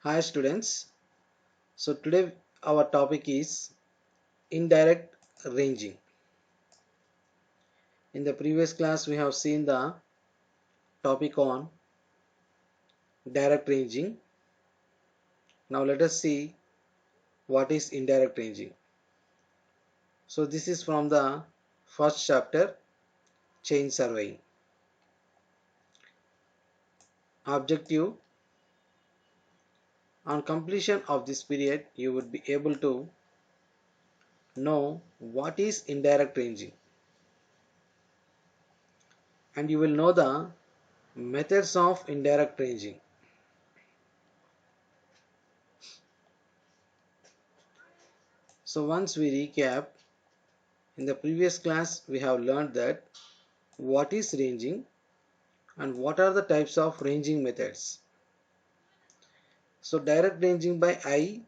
Hi students. So today our topic is indirect ranging. In the previous class we have seen the topic on direct ranging. Now let us see what is indirect ranging. So this is from the first chapter, chain surveying. Objective: on completion of this period you would be able to know what is indirect ranging, and you will know the methods of indirect ranging. So once we recap, in the previous class we have learned that what is ranging and what are the types of ranging methods. So direct ranging by eye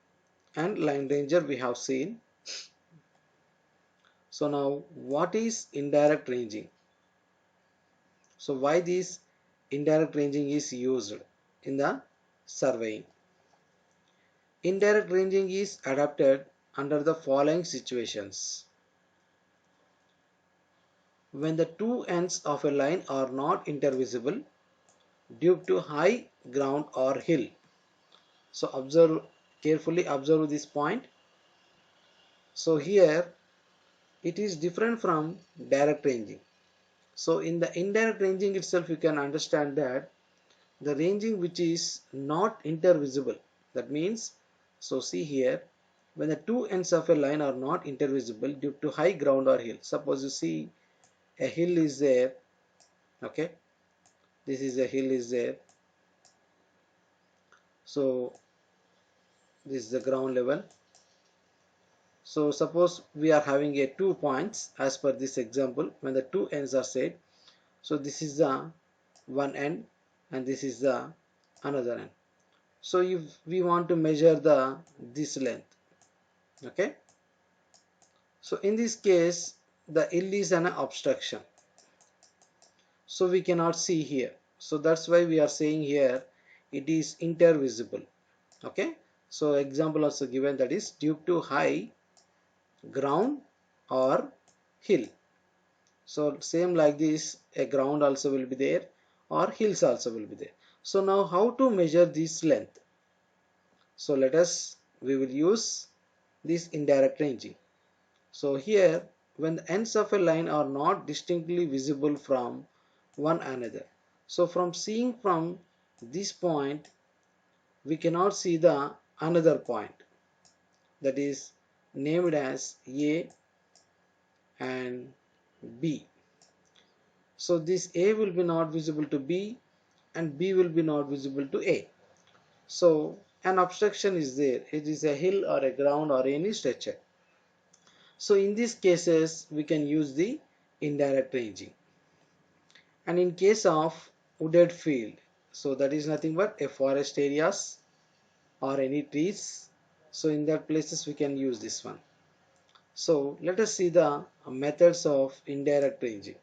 and line ranger we have seen. So now what is indirect ranging? So why this indirect ranging is used in the surveying? Indirect ranging is adapted under the following situations: when the two ends of a line are not intervisible due to high ground or hill. So carefully observe this point. So here it is different from direct ranging. So in the indirect ranging itself you can understand that the ranging which is not intervisible, that means, so see here, when the two ends of a line are not intervisible due to high ground or hill. Suppose you see a hill is there, okay, this is a hill is there, so this is the ground level. So suppose we are having a 2 points as per this example. When the two ends are set, so this is the one end and this is the another end. So if we want to measure the this length, okay, so in this case the hill is an obstruction, so we cannot see here. So that's why we are saying here it is intervisible. Okay, so example also given, that is due to high ground or hill. So same like this, a ground also will be there or hills also will be there. So now how to measure this length? So we will use this indirect ranging. So here, when the ends of a line are not distinctly visible from one another, so from seeing from this point we cannot see the another point, that is named as A and B. So this A will be not visible to B and B will be not visible to A. So an obstruction is there. It is a hill or a ground or any structure. So in these cases we can use the indirect ranging. And in case of wooded field, so that is nothing but a forest areas or any trees. So in that places we can use this one. So let us see the methods of indirect ranging.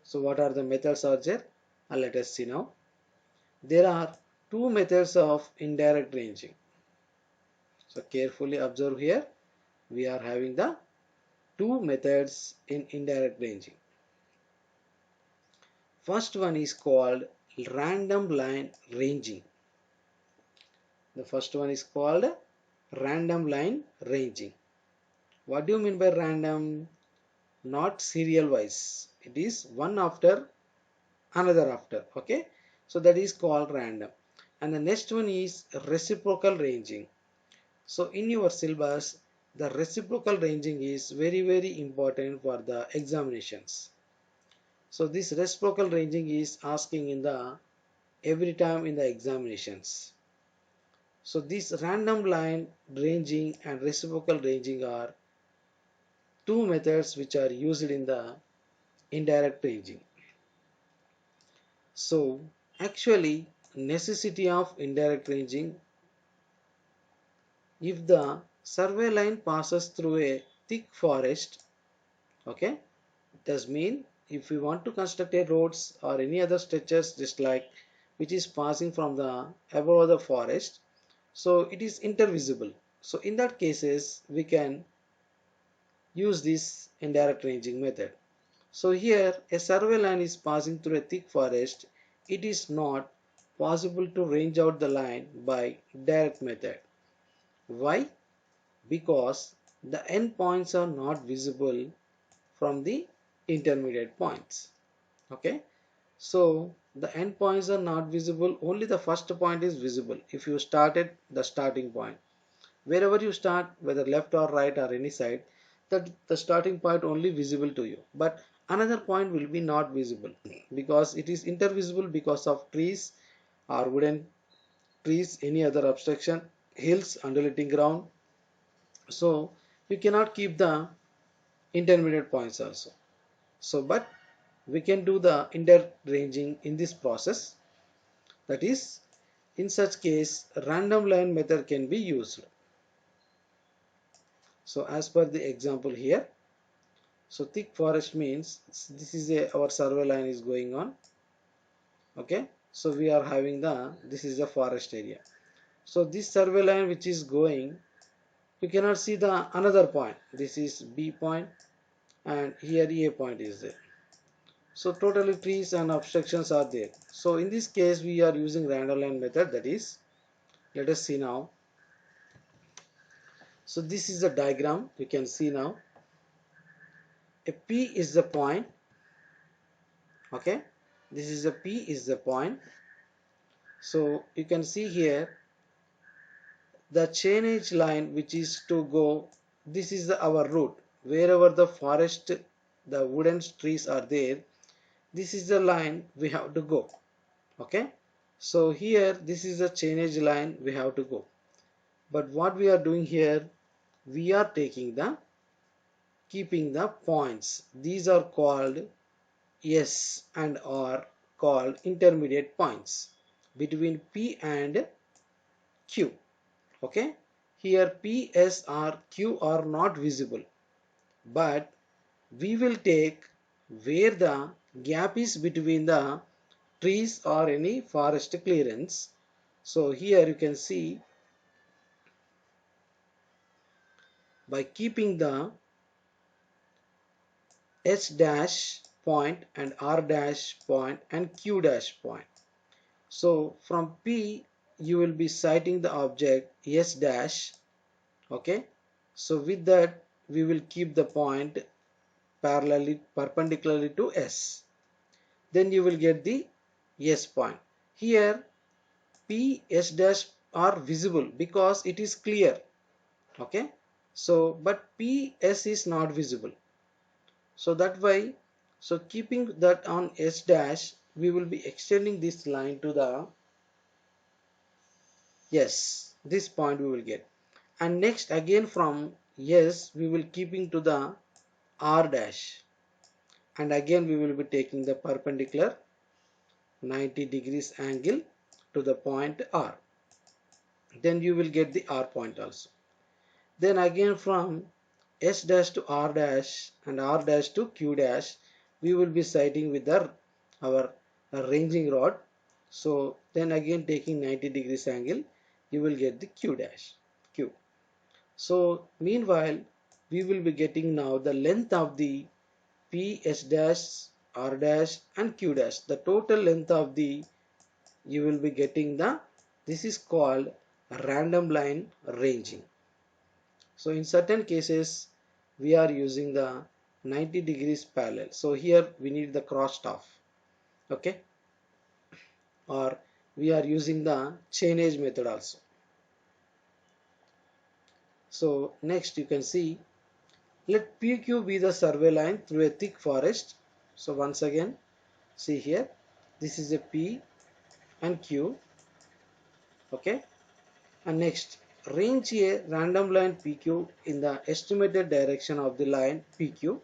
So what are the methods are there? Let us see now. There are two methods of indirect ranging. So carefully observe here. We are having the two methods in indirect ranging. First one is called random line ranging. The first one is called random line ranging. What do you mean by random? Not serial wise. It is one after another after. Okay. So that is called random. And the next one is reciprocal ranging. So in your syllabus, the reciprocal ranging is very important for the examinations. So this reciprocal ranging is asking in the every time in the examinations. So this random line ranging and reciprocal ranging are two methods which are used in the indirect ranging. So actually necessity of indirect ranging: if the survey line passes through a thick forest, okay, does mean if we want to construct a roads or any other structures just like which is passing from the above the forest, so it is intervisible. So in that cases we can use this indirect ranging method. So here a survey line is passing through a thick forest. It is not possible to range out the line by direct method. Why? Because the endpoints are not visible from the intermediate points. Okay, so the endpoints are not visible, only the first point is visible. If you start at the starting point, wherever you start, whether left or right or any side, that the starting point only visible to you, but another point will be not visible because it is intervisible because of trees or wooden trees, any other obstruction, hills, undulating ground. So you cannot keep the intermediate points also. So but we can do the indirect ranging in this process. That is, in such case random line method can be used. So as per the example here, so thick forest means this is our survey line is going on. Okay, so we are having this is the forest area. So this survey line which is going, you cannot see the another point. This is B point and here A point is there. So totally trees and obstructions are there. So in this case we are using random line method. That is, let us see now. So this is the diagram. You can see now a P is the point. Okay, this is a P is the point. So you can see here the chainage line which is to go, this is our route. Wherever the forest, the wooden trees are there, this is the line we have to go. Okay, so here this is the chainage line we have to go. But what we are doing here, we are taking the keeping the points. These are called S and are called intermediate points between P and Q. Okay, here P, S or Q are not visible, but we will take where the gap is between the trees or any forest clearance. So here you can see by keeping the S dash point and R dash point and Q dash point. So from P you will be sighting the object S dash. Okay, so with that we will keep the point perpendicularly to S. Then you will get the S point. Here P, S dash are visible because it is clear. Okay, so but P, S is not visible. So that way, so keeping that on S dash, we will be extending this line to the S. This point we will get. And next again from S, we will keeping to the R dash. And again we will be taking the perpendicular 90 degrees angle to the point R. Then you will get the R point also. Then again from S dash to R dash and R dash to Q dash, we will be sighting with our ranging rod. So then again taking 90 degrees angle, you will get the Q dash, Q. So meanwhile, we will be getting now the length of the P, S dash, R dash and Q dash. The total length of the, you will be getting this is called random line ranging. So in certain cases we are using the 90 degrees parallel. So here we need the cross staff. Okay, or we are using the chainage method also. So next you can see, let PQ be the survey line through a thick forest. So once again see here, this is a P and Q. Okay, and next range a random line PQ in the estimated direction of the line PQ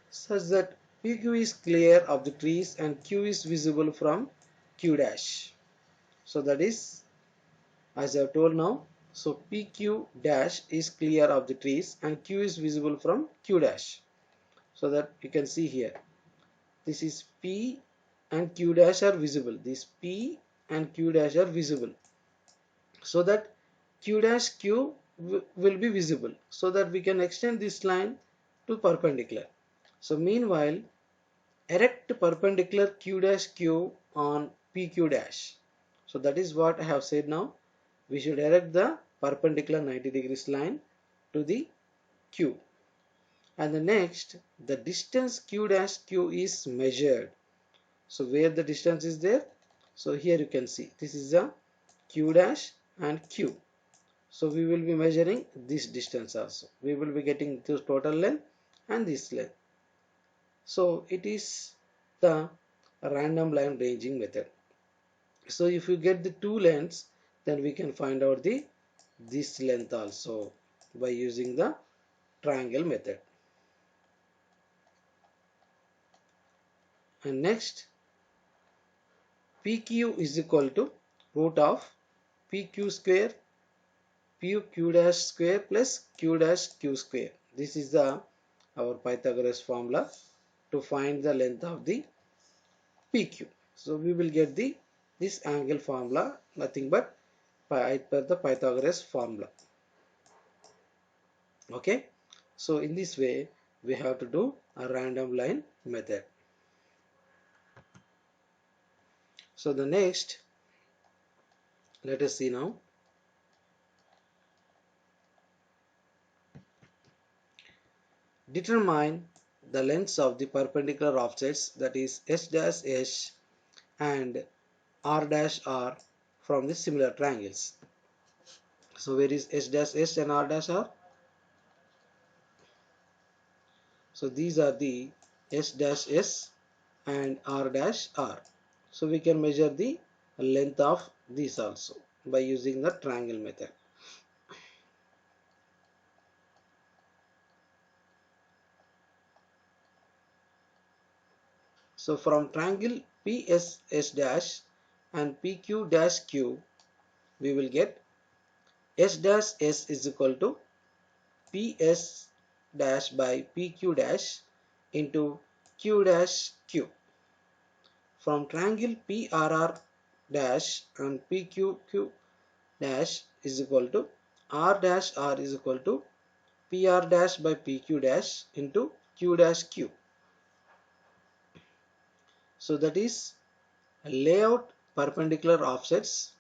such that PQ is clear of the trees and Q is visible from Q dash. So that is, as I have told now, so PQ dash is clear of the trees and Q is visible from Q dash. So that you can see here, this is P and Q dash are visible. This P and Q dash are visible. so that q dash q will be visible, so that we can extend this line to perpendicular. So meanwhile, erect perpendicular q dash q on pq dash. So that is what I have said now. We should erect the perpendicular 90 degrees line to the q. And the next, the distance q dash q is measured. So where the distance is there, so here you can see this is a q dash and q. So we will be measuring this distance also. We will be getting this total length and this length. So it is the random line ranging method. So if you get the two lengths, then we can find out the this length also by using the triangle method. And next, PQ is equal to root of PQ square PQ dash square plus Q dash Q square. This is the our Pythagoras formula to find the length of the PQ. So we will get the this angle formula, nothing but per the Pythagoras formula. Okay. So in this way we have to do a random line method. So the next, let us see now. Determine the lengths of the perpendicular offsets, that is S dash S and R dash R from the similar triangles. So where is S dash S and R dash R? So these are the S dash S and R dash R. So we can measure the length of these also by using the triangle method. So from triangle PSS dash and PQ dash Q, we will get S dash S is equal to PS dash by PQ dash into Q dash Q. From triangle PRR dash and PQQ dash is equal to R dash R is equal to PR dash by PQ dash into Q dash Q. So that is layout perpendicular offsets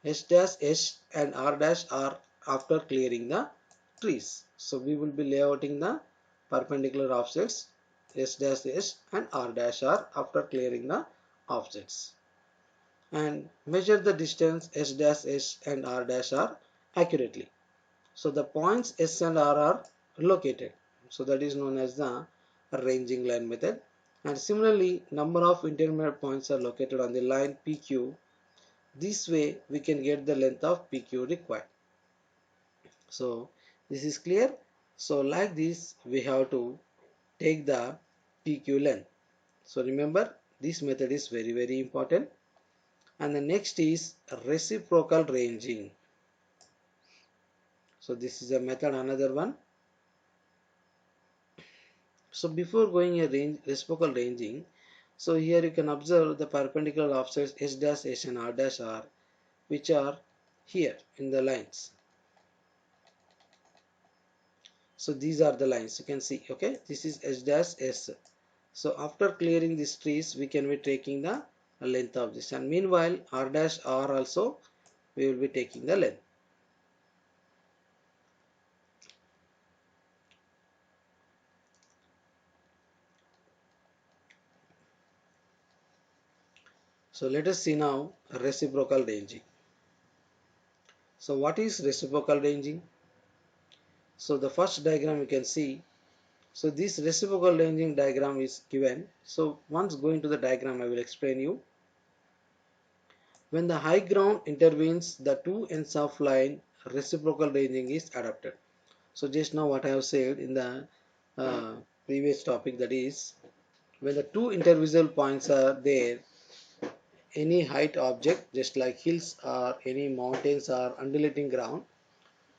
S dash S and R dash R after clearing the trees. So we will be layouting the perpendicular offsets S dash S and R dash R after clearing the offsets, and measure the distance S dash S and R dash R accurately. So the points S and R are located. So that is known as the ranging line method. And similarly, number of intermediate points are located on the line PQ. This way we can get the length of PQ required. So this is clear. So like this we have to take the PQ length. So remember, this method is very important. And the next is reciprocal ranging. So this is a method, another one. So before going a reciprocal ranging, so here you can observe the perpendicular offsets S dash S and R dash R, which are here in the lines. So these are the lines you can see. Okay, this is S dash S. So after clearing these trees, we can be taking the length of this, and meanwhile R dash R also we will be taking the length. So let us see now reciprocal ranging. So what is reciprocal ranging? So the first diagram you can see. So this reciprocal ranging diagram is given. So once going to the diagram, I will explain you. When the high ground intervenes the two ends of line, reciprocal ranging is adopted. So just now what I have said in the previous topic, that is when the two intervisible points are there, any height object just like hills or any mountains or undulating ground,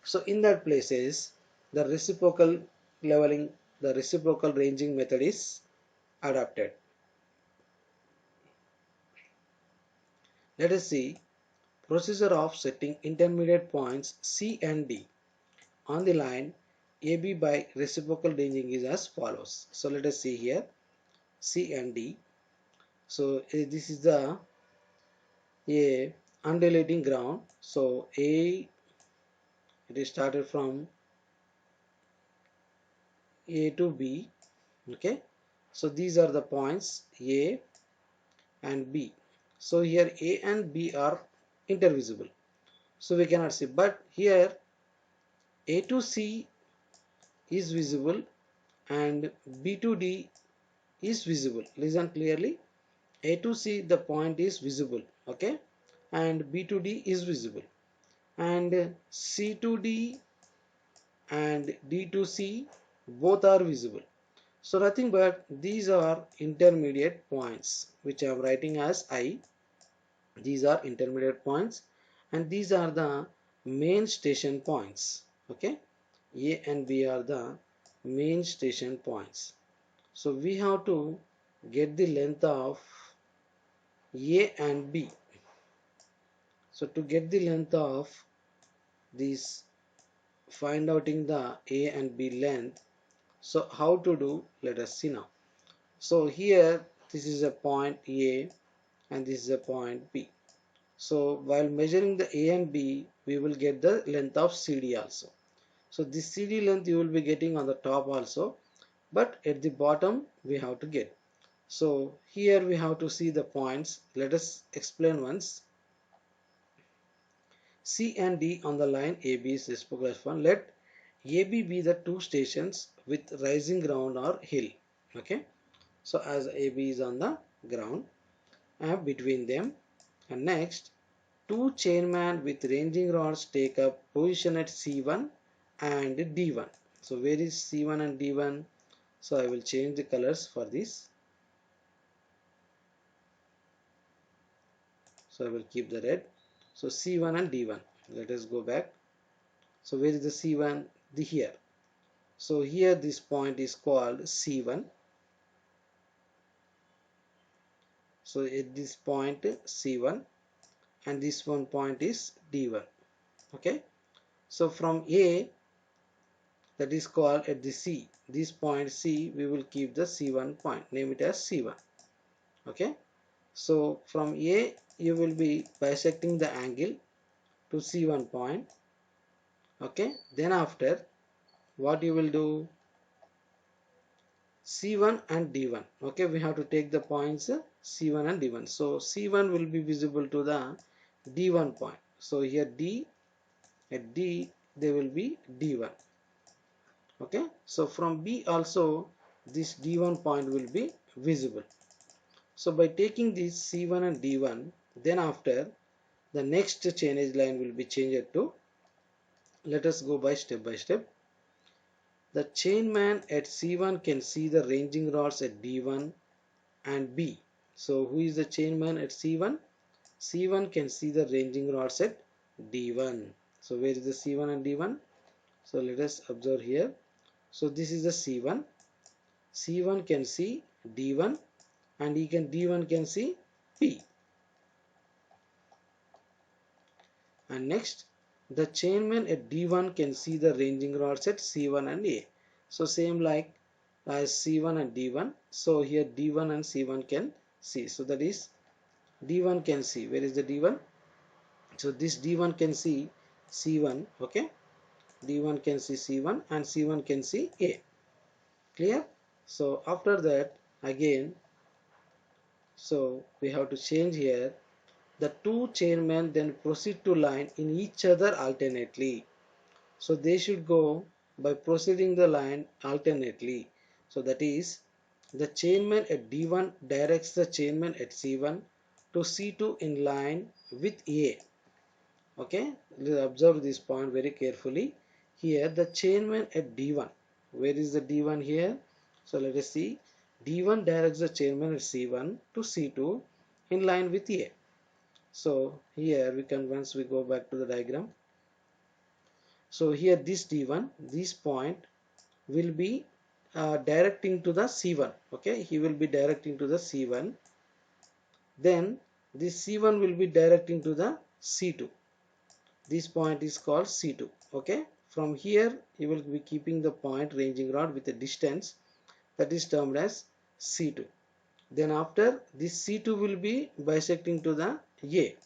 so in that places the reciprocal ranging method is adopted. Let us see procedure of setting intermediate points C and D on the line AB by reciprocal ranging is as follows. So let us see here C and D. So this is the a undulating ground. So A, it is started from A to B. Okay. So these are the points A and B. So here A and B are intervisible. So we cannot see. But here A to C is visible and B to D is visible. Listen clearly. A to C the point is visible. Okay. And B to D is visible. And C to D and D to C both are visible. So nothing but these are intermediate points which I am writing as I. These are intermediate points and these are the main station points. Okay, A and B are the main station points. So we have to get the length of A and B. So to get the length of these, find outing the A and B length. So how to do? Let us see now. So here this is a point A and this is a point B. So while measuring the A and B, we will get the length of CD also. So this CD length you will be getting on the top also, but at the bottom we have to get. So here we have to see the points. Let us explain once. C and D on the line AB is reciprocal F1. Let AB be the two stations with rising ground or hill. Okay. So as AB is on the ground and between them, and next two chainmen with ranging rods take up position at C1 and D1. So where is C1 and D1? So I will change the colors for this. So I will keep the red. So C1 and D1. Let us go back. So where is the C1? Here. So here this point is called C1. So at this point C1 and this one point is D1. Okay. So from A, that is called at the C. This point C, we will keep the C1 point. Name it as C1. Okay. So from A, you will be bisecting the angle to C1 point. Okay. Then after, what you will do? C1 and D1. Okay. We have to take the points C1 and D1. So C1 will be visible to the D1 point. So here D, at D, they will be D1. Okay. So from B also, this D1 point will be visible. So by taking these C1 and D1, then after the next chainage line will be changed to, let us go by step. The chainman at C1 can see the ranging rods at D1 and B. So who is the chainman at C1? C1 can see the ranging rods at D1. So where is the C1 and D1? So let us observe here. So this is the C1. C1 can see D1 and D1 can see B. And next, the chainman at D1 can see the ranging rods at C1 and A. So same like as C1 and D1. So here D1 and C1 can see. So that is D1 can see. Where is the D1? So this D1 can see C1. Okay. D1 can see C1 and C1 can see A. Clear? So after that again, so we have to change here. The two chainmen then proceed to line in each other alternately. So they should go by proceeding the line alternately. So that is, the chainman at D1 directs the chainman at C1 to C2 in line with A. Okay, observe this point very carefully. Here the chainman at D1. Where is the D1 here? So let us see. D1 directs the chainman at C1 to C2 in line with A. So here we can, once we go back to the diagram. So here this D1, this point will be directing to the C1. Okay, he will be directing to the C1. Then this C1 will be directing to the C2. This point is called C2. Okay, from here you will be keeping the point ranging rod with a distance that is termed as C2. Then after this C2 will be bisecting to the A.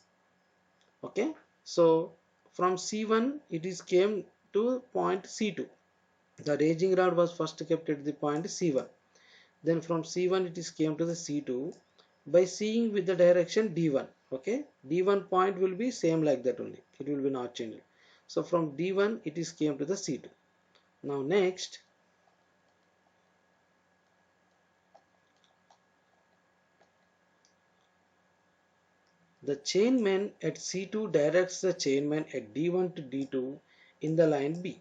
Okay, so from C1 it is came to point C2. The ranging rod was first kept at the point C1. Then from C1 it is came to the C2 by seeing with the direction D1. Okay, D1 point will be same like that only. It will be not changing. So from D1 it is came to the C2. Now next, the chainman at C2 directs the chainman at D1 to D2 in the line B.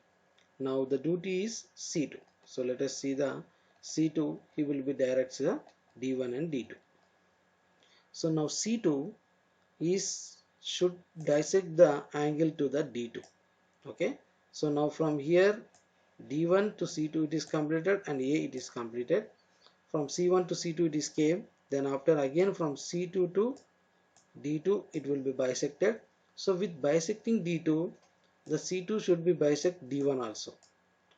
Now the duty is C2. So let us see the C2. He will be directs the D1 and D2. So now C2 is should dissect the angle to the D2. Okay. So now from here D1 to C2 it is completed and A it is completed. From C1 to C2 it is came. Then after again from C2 to D2 it will be bisected. So with bisecting D2, the C2 should be bisect D1 also.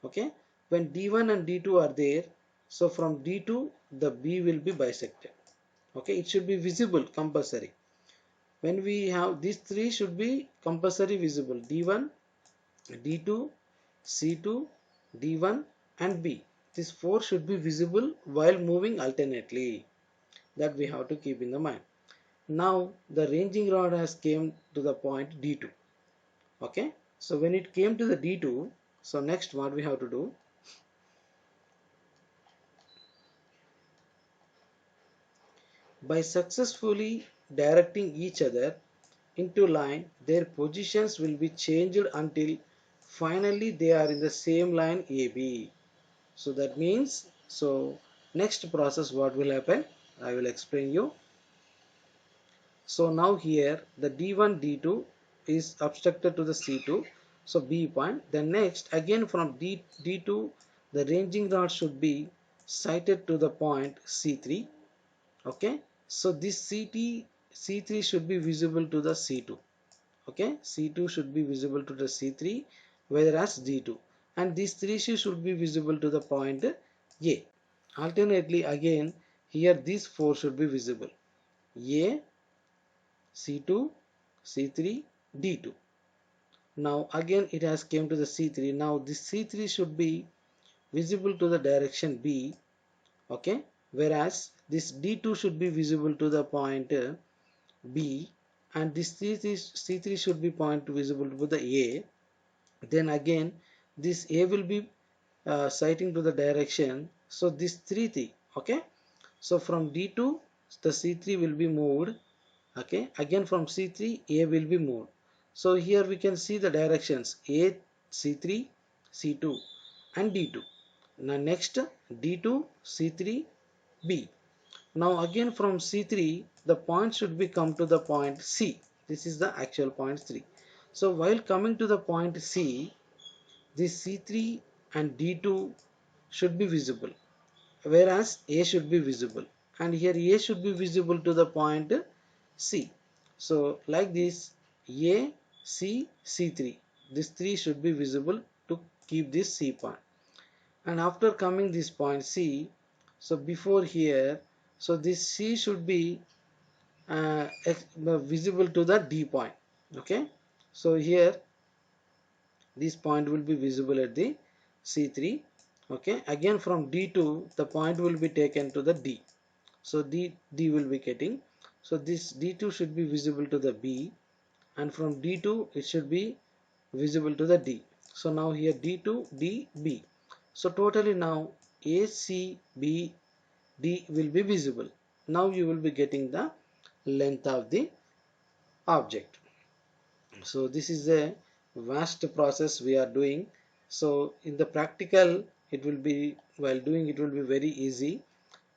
Okay, when D1 and D2 are there, so from D2 the B will be bisected. Okay, it should be visible compulsory. When we have these three should be compulsory visible: D1, D2, C2, D1 and B. These four should be visible while moving alternately. That we have to keep in the mind. Now the ranging rod has came to the point D2. Okay, so when it came to the D2, so next what we have to do, by successfully directing each other into line, their positions will be changed until finally they are in the same line AB. So that means, so next process what will happen, I will explain you. So now here the D1 D2 is obstructed to the C2, so B point. Then next again from D2 the ranging rod should be sighted to the point C3. Okay, so this C3 should be visible to the C2. Okay, C2 should be visible to the C3, whereas D2, and these three should be visible to the point A. Alternately again here these four should be visible: A, C2, C3, D2. Now again it has came to the C3. Now this C3 should be visible to the direction B. Okay, whereas this D2 should be visible to the point B, and this C3 should be point visible to the A. Then again this A will be sighting to the direction, so this 3 okay, so from D2 the C3 will be moved. Okay, again from C3 A will be moved. So here we can see the directions A, C3, C2 and D2. Now next D2, C3, B. Now again from C3 the point should be come to the point C. This is the actual point 3. So while coming to the point C, this C3 and D2 should be visible, whereas A should be visible, and here A should be visible to the point C. So like this A, C, C3, these three should be visible to keep this C point. And after coming this point C, so before here, so this C should be visible to the D point. Okay, so here this point will be visible at the C3. Okay, again from D2 the point will be taken to the D. So D will be getting, so this D2 should be visible to the B, and from D2 it should be visible to the D. So now here D2 D B, so totally now A C B D will be visible. Now you will be getting the length of the object. So this is a vast process we are doing. So in the practical it will be, while doing it will be very easy,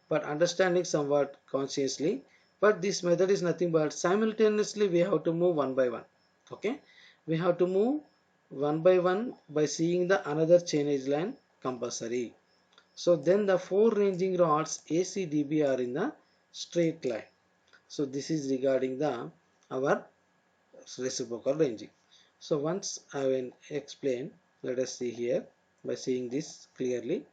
but understanding somewhat consciously. But this method is nothing but simultaneously we have to move one by one. Okay, we have to move one by one by seeing the another chainage line compulsory. So then the four ranging rods ACDB are in the straight line. So this is regarding the our that's reciprocal ranging. So once I will explain, let us see here by seeing this clearly.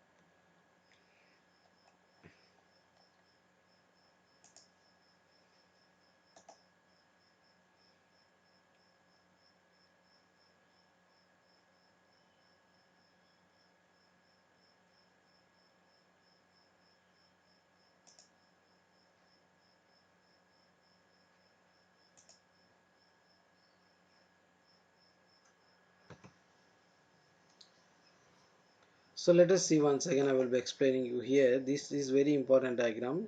So let us see once again. I will be explaining you here. This is very important diagram.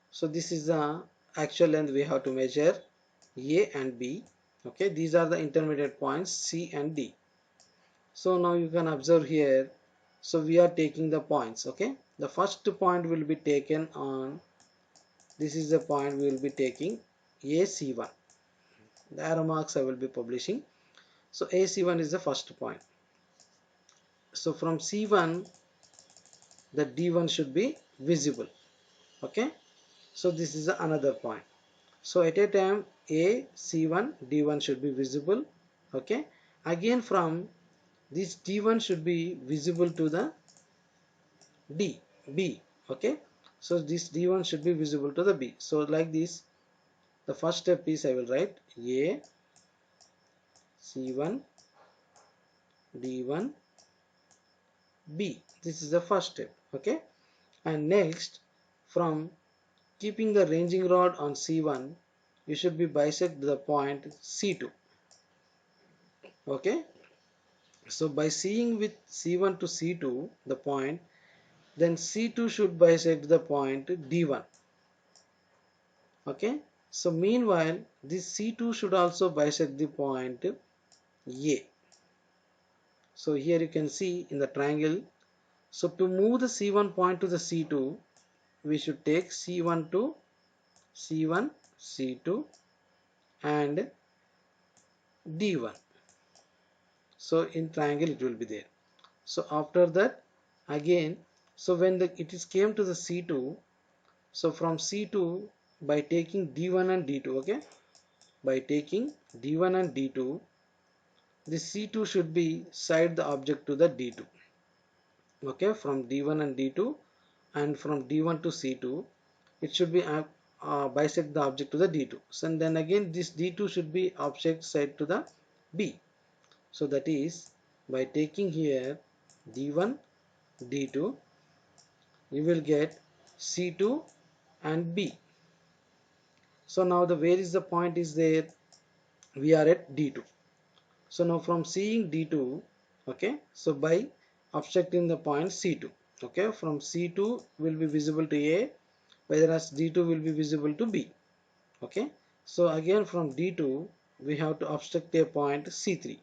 So this is the actual length we have to measure, A and B. Okay, these are the intermediate points C and D. So now you can observe here. So we are taking the points. Okay, the first point will be taken on. This is the point we will be taking AC1. The arrow marks I will be publishing. So AC1 is the first point. So from C1 the D1 should be visible. Okay, so this is another point. So at a time A, C1, D1 should be visible. Okay, again from this D1 should be visible to the B. Okay, so this D1 should be visible to the B. So like this, the first step is I will write A, C1, D1, B. This is the first step. Okay, and next from keeping the ranging rod on C1, you should be bisect the point C2. Okay, so by seeing with C1 to C2 the point, then C2 should bisect the point D1. Okay, so meanwhile this C2 should also bisect the point A. So here you can see in the triangle. So to move the C1 point to the C2, we should take C1 to C1, C2 and D1. So in triangle it will be there. So after that again, so when it is came to the C2, so from C2 by taking D1 and D2, okay, by taking D1 and D2, this C2 should be side the object to the D2. Okay, from D1 and D2 and from D1 to C2, it should be bisect the object to the D2. So and then again this D2 should be object side to the B. So that is by taking here D1, D2, you will get C2 and B. So now the where is the point is there? We are at D2. So now from seeing D2, okay, so by obstructing the point C2, okay, from C2 will be visible to A, whereas D2 will be visible to B. Okay, so again from D2 we have to obstruct a point C3.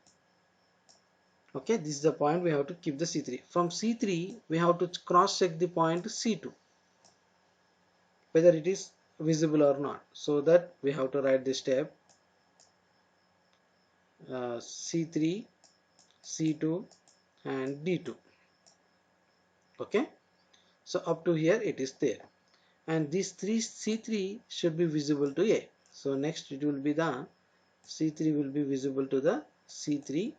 Okay, this is the point we have to keep the C3. From C3 we have to cross check the point C2 whether it is visible or not. So that we have to write this step C3, C2 and D2. Okay, so up to here it is there, and this 3 C3 should be visible to A. So next it will be the C3 will be visible to the C3A.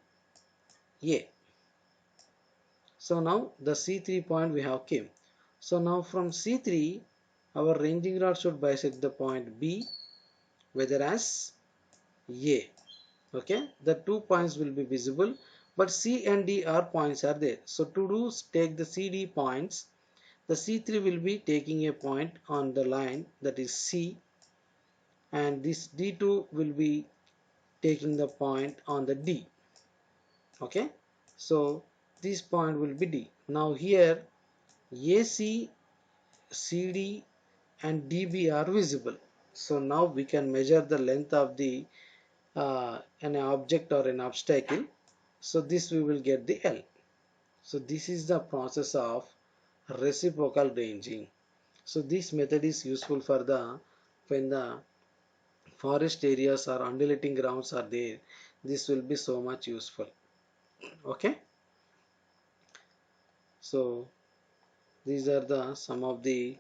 So now the C3 point we have came. So now from C3 our ranging rod should bisect the point B, whereas A. Okay, the 2 points will be visible, but C and D are points are there. So to do take the CD points, the C3 will be taking a point on the line that is C, and this D2 will be taking the point on the D. Okay, so this point will be D. Now here AC, CD and DB are visible. So now we can measure the length of the an object or an obstacle. So this we will get the L. So this is the process of reciprocal ranging. So this method is useful for the when the forest areas or undulating grounds are there. This will be so much useful. Okay, so these are the some of the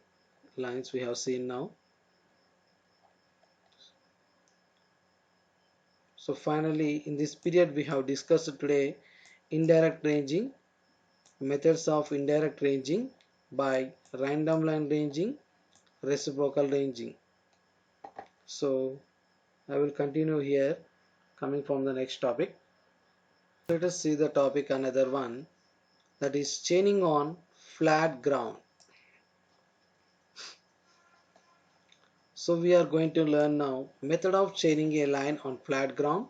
lines we have seen now. So finally, in this period we have discussed today indirect ranging, methods of indirect ranging by random line ranging, reciprocal ranging. So I will continue here coming from the next topic. Let us see the topic another one, that is chaining on flat ground. So we are going to learn now method of chaining a line on flat ground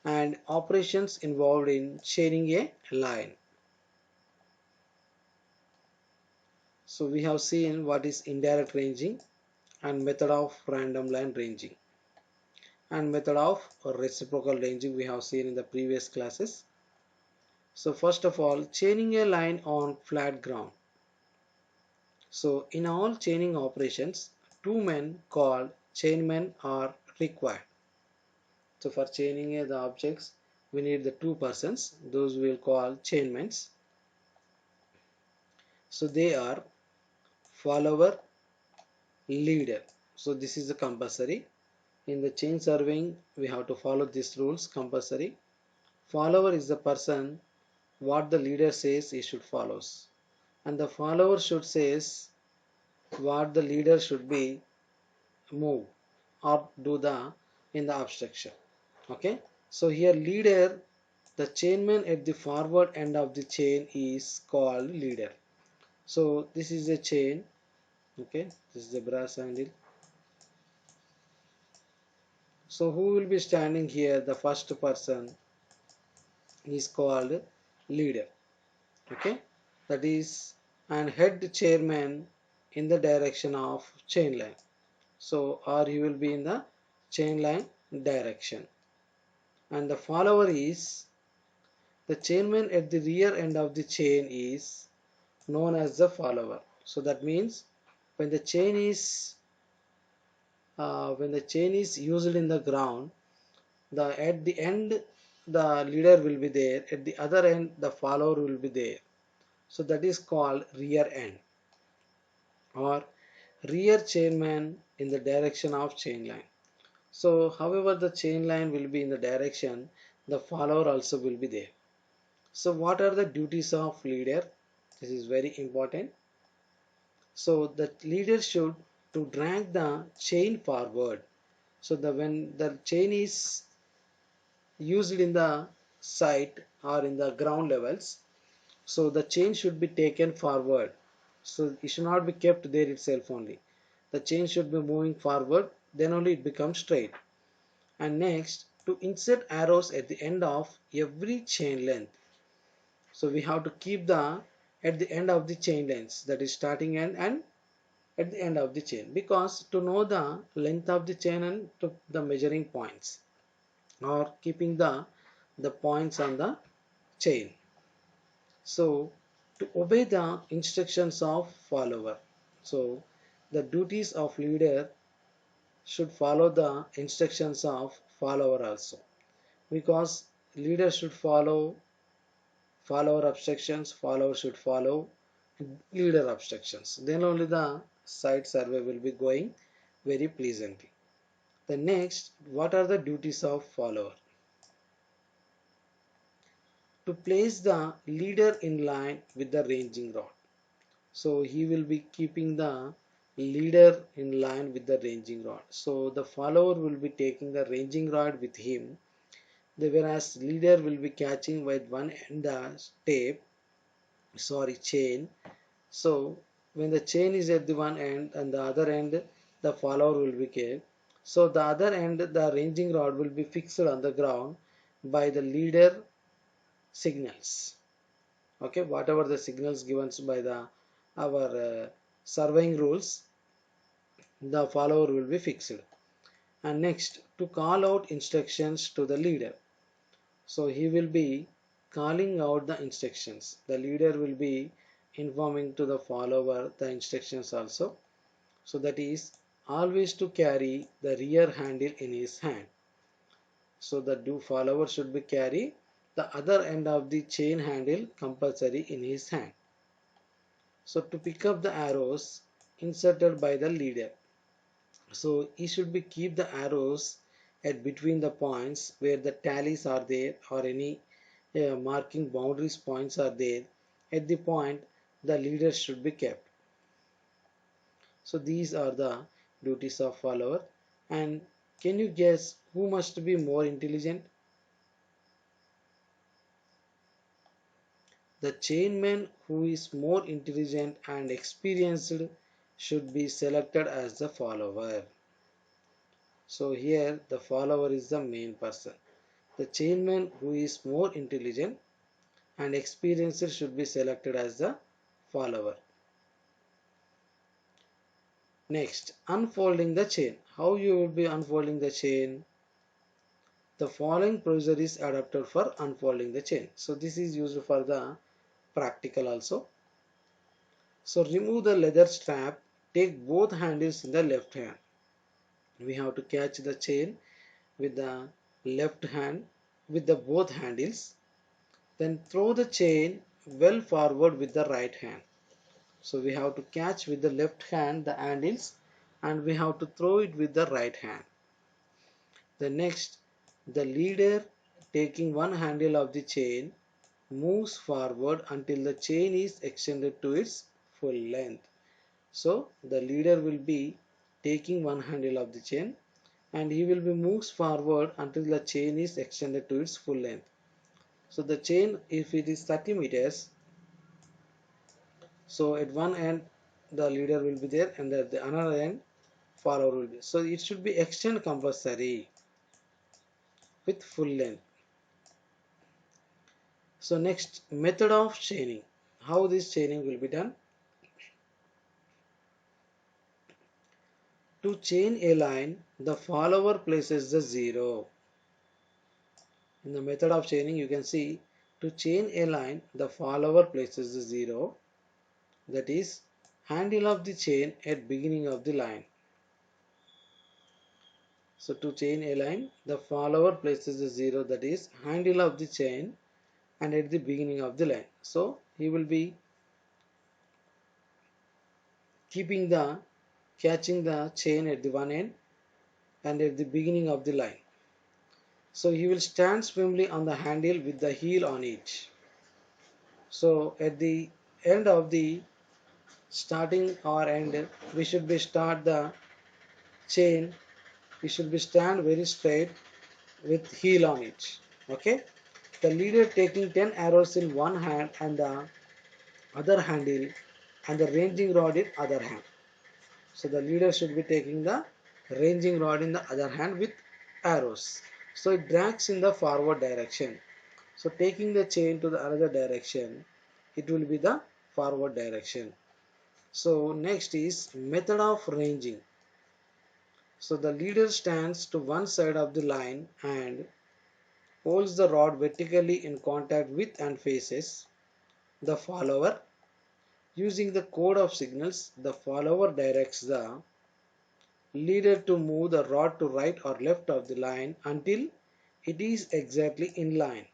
and operations involved in chaining a line. So we have seen what is indirect ranging and method of random line ranging and method of reciprocal ranging we have seen in the previous classes. So first of all, chaining a line on flat ground. So in all chaining operations, two men called chainmen are required. So for chaining the objects, we need the two persons. Those we will call chainmen. So they are follower, leader. So this is the compulsory. In the chain surveying, we have to follow these rules compulsory. Follower is the person what the leader says he should follows, and the follower should says what the leader should be move or do the in the obstruction. Okay, so here leader, the chainman at the forward end of the chain is called leader. So this is a chain. Okay, this is the brass handle. So who will be standing here? The first person is called leader. Okay, that is and head chairman in the direction of chain line. So or he will be in the chain line direction, and the follower is the chainman at the rear end of the chain is known as the follower. So that means when the chain is used in the ground, the at the end the leader will be there, at the other end the follower will be there. So that is called rear end or rear chainman in the direction of chain line. So however the chain line will be in the direction, the follower also will be there. So what are the duties of leader? This is very important. So the leader should to drag the chain forward. So the when the chain is used in the site or in the ground levels, so the chain should be taken forward. So it should not be kept there itself only. The chain should be moving forward, then only it becomes straight. And next, to insert arrows at the end of every chain length. So we have to keep the at the end of the chain lengths, that is starting end and at the end of the chain, because to know the length of the chain and to the measuring points or keeping the points on the chain. So to obey the instructions of follower. So the duties of leader should follow the instructions of follower also, because leader should follow follower obstructions, follower should follow leader obstructions. Then only the site survey will be going very pleasantly. The next, what are the duties of follower? To place the leader in line with the ranging rod. So he will be keeping the leader in line with the ranging rod. So the follower will be taking the ranging rod with him, whereas leader will be catching with one end the chain. So when the chain is at the one end and the other end the follower will be kept. So the other end the ranging rod will be fixed on the ground by the leader signals. Okay, whatever the signals given by the our surveying rules, the follower will be fixed. And next, to call out instructions to the leader. So he will be calling out the instructions. The leader will be informing to the follower the instructions also. So that is always to carry the rear handle in his hand. So the follower should be carry the other end of the chain handle compulsory in his hand. So to pick up the arrows inserted by the leader. So he should be keep the arrows at between the points where the tallies are there or any marking boundaries points are there. At the point the leader should be kept. So these are the duties of follower. And can you guess who must be more intelligent? The chainman who is more intelligent and experienced should be selected as the follower. So here the follower is the main person. The chainman who is more intelligent and experienced should be selected as the follower. Next, unfolding the chain. How you will be unfolding the chain? The following procedure is adapted for unfolding the chain. So this is used for the practical also. So remove the leather strap. Take both handles in the left hand. We have to catch the chain with the left hand with the both handles. Then throw the chain well forward with the right hand. So we have to catch with the left hand the handles and we have to throw it with the right hand. The next, the leader taking one handle of the chain moves forward until the chain is extended to its full length. So the leader will be taking one handle of the chain and he will be moves forward until the chain is extended to its full length. So the chain, if it is 30 meters, so at one end the leader will be there and at the another end follower will be. So it should be extend compulsory with full length. So next, method of chaining. How this chaining will be done? To chain a line, the follower places the 0. In the method of chaining, you can see to chain a line, the follower places the 0. That is handle of the chain at beginning of the line. So to chain a line, the follower places the 0, that is handle of the chain and at the beginning of the line. So he will be keeping the catching the chain at the one end and at the beginning of the line. So he will stand firmly on the handle with the heel on it. So at the end of the starting or end, we should be start the chain. We should be stand very straight with heel on it. Okay. The leader taking 10 arrows in one hand and the other handle and the ranging rod in other hand. So the leader should be taking the ranging rod in the other hand with arrows. So it drags in the forward direction. So taking the chain to the other direction, it will be the forward direction. So next is method of ranging. So the leader stands to one side of the line and holds the rod vertically in contact with and faces the follower. Using the code of signals, the follower directs the leader to move the rod to right or left of the line until it is exactly in line.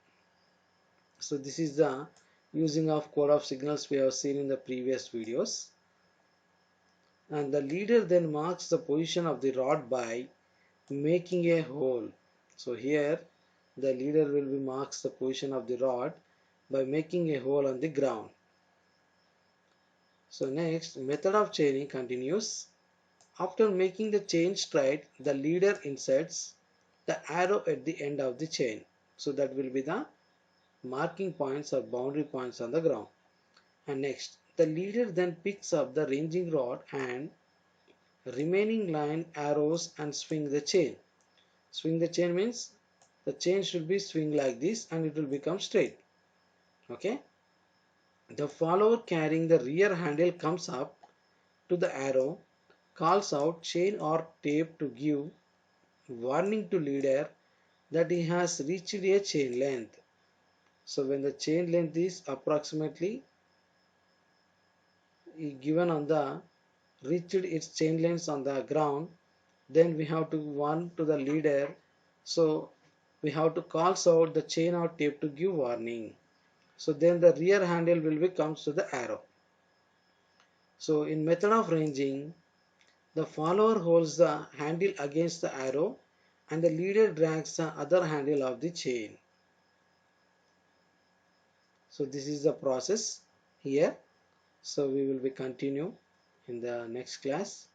So this is the using of code of signals we have seen in the previous videos. And the leader then marks the position of the rod by making a hole. So here the leader will be marks the position of the rod by making a hole on the ground. So next, method of chaining continues. After making the chain straight, the leader inserts the arrow at the end of the chain. So that will be the marking points or boundary points on the ground. And next, the leader then picks up the ranging rod and remaining line arrows and swing the chain. Swing the chain means the chain should be swing like this and it will become straight. Okay. The follower carrying the rear handle comes up to the arrow, calls out chain or tape to give warning to leader that he has reached a chain length. So when the chain length is approximately given on the reached its chain length on the ground, then we have to warn to the leader. So we have to call out the chain or tape to give warning. So then the rear handle will be comes to the arrow. So in method of ranging, the follower holds the handle against the arrow and the leader drags the other handle of the chain. So this is the process here. So we will be continue in the next class.